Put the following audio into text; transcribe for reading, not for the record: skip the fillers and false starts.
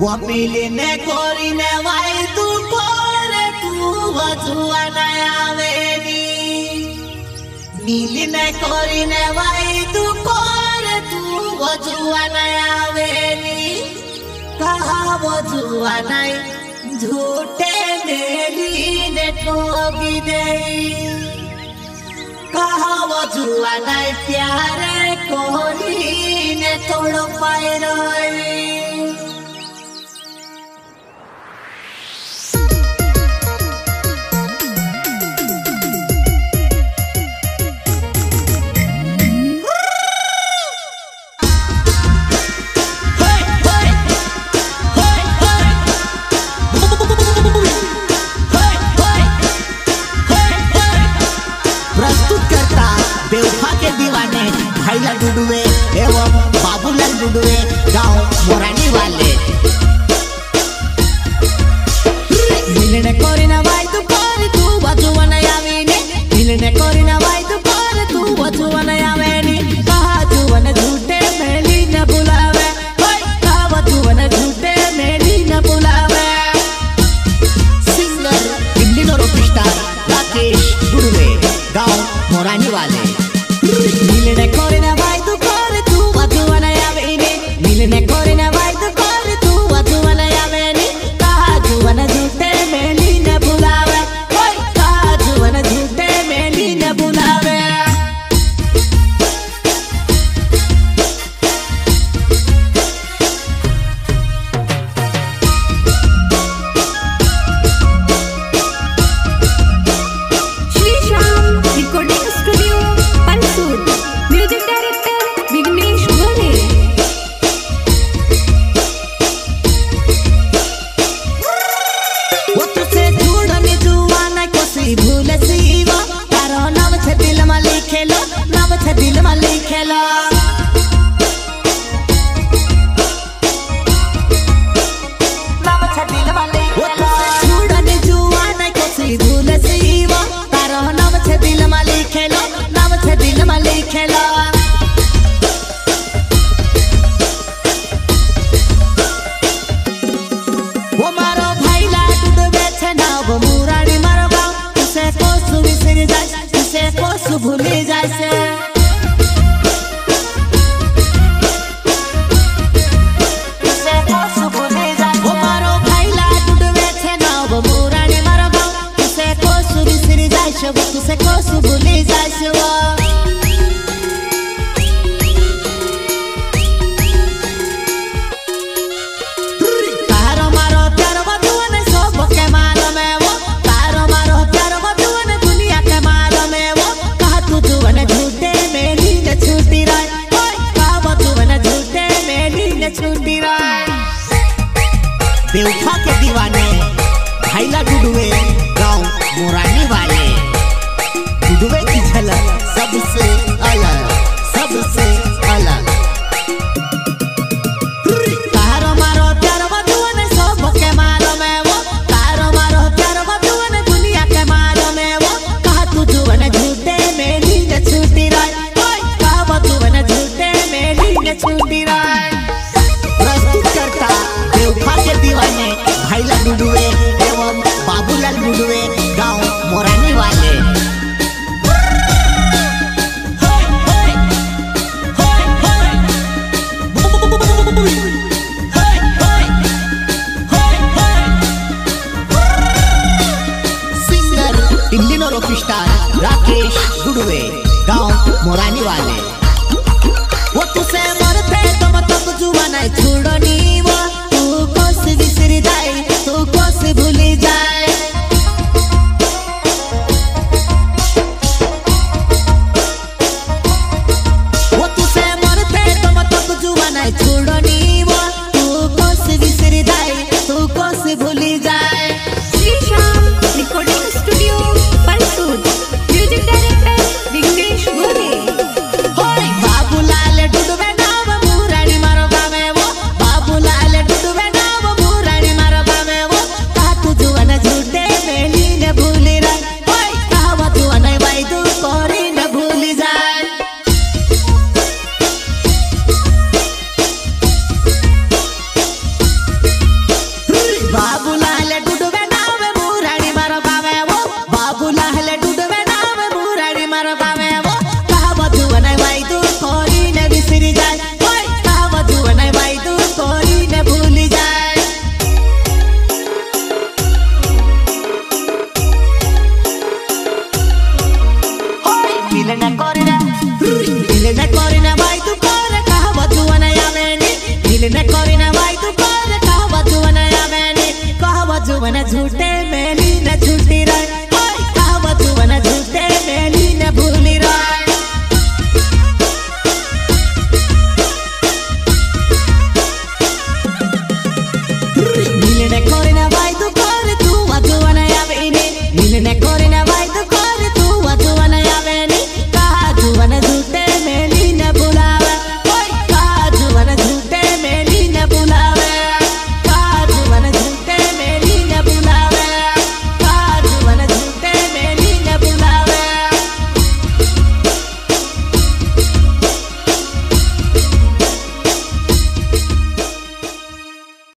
वपिलिने कोरिने Y तू कोरे तू वजुआ नयावेनी नीलिने कोरिने वाई तू कोरे तू वजुआ नयावेनी कहा वजुआ नई झूठे मेरी ने ठोकी देई कहा वजुआ नई प्यारे कोरी ने तोड़ पाए रोई बेवफा के दीवाने भाईला डुडुए एवं बाबूलाल डुडुए गांव मोरानी वाले मिलने कोरिना वाई तू कोरी तू वजुआ नयावेनी मिलने कोरिना वाई तू कोरी तू वजुआ नयावेनी कहा जुवन झूठे मेली न बुलावे होय कहा जुवन झूठे मेली न बुलावे सिंगर दिल्ली नो रॉकस्टार राकेश डुडुए गांव मोरानी वाले मिलने कोरिना वाई तू कोरी तू वजुआ नयावेनी मिलने कोरिना वाई तू कोरी तू वजुआ नयावेनी कहा जुवन झूठे मेली न बुलावे होय कहा जुवन झूठे मेली न बुलावे भूले जैसे वो मारो भाईला डुडवे छे ना वो मोरानी मारो गाँव तुसे को सुबिसरी जाइशो वो तुसे को सुभूले जाइशो तारो मारो प्यारो वजुआ ने सब के मारो में वो तारो मारो प्यारो वजुआ ने दुनिया के मारो में वो जुवन झूठे मेली न छूटी राय होय कहा जुवन झूठे मेली न छूटी राय बेवफा के दीवाने भाईला डुडुए गांव मोरानी वाले डुडुए की झलक सबसे अलग सबसे अलग तारो मारो प्यारो वजुआ ने सब के मारो में वो तारो मारो प्यारो वजुआ ने दुनिया के मारो में वो कहा तू जुवन झूठे मेली न छूटी राय होय कहा जुवन झूठे मेली न छूटी राय प्रस्तुत करता बेवफा के दीवाने भाईला डुडुए एवं बाबूलाल डुडुए गांव मोरानी वाले सिंगर दिल्ली नो रॉकस्टार राकेश डुडुए गांव मोरानी वाले वो तुसे मरते तो मतलब जुआ नहीं छोड़नी वो तू कोस बिसरी जाए तू कोस भूली जाए वो तुसे मरते तो मतलब जुआ नहीं छोड़नी वो तू कोस बिसरी जाए तू कोस भूली जाए रिकॉर्डिंग स्टूडियो परसूद म्यूजिक डायरेक्टर विघ्नेश गोरे बाबूलाल डुडुए नाव मोरानी मारो गावे वो बाबूलाल डुडुए नाव मोरानी मारो गावे वो कहा तू जुवन झूठे मेली न भूली राय होय कहा जुवन वाई तू कोरी न भूली जाए ने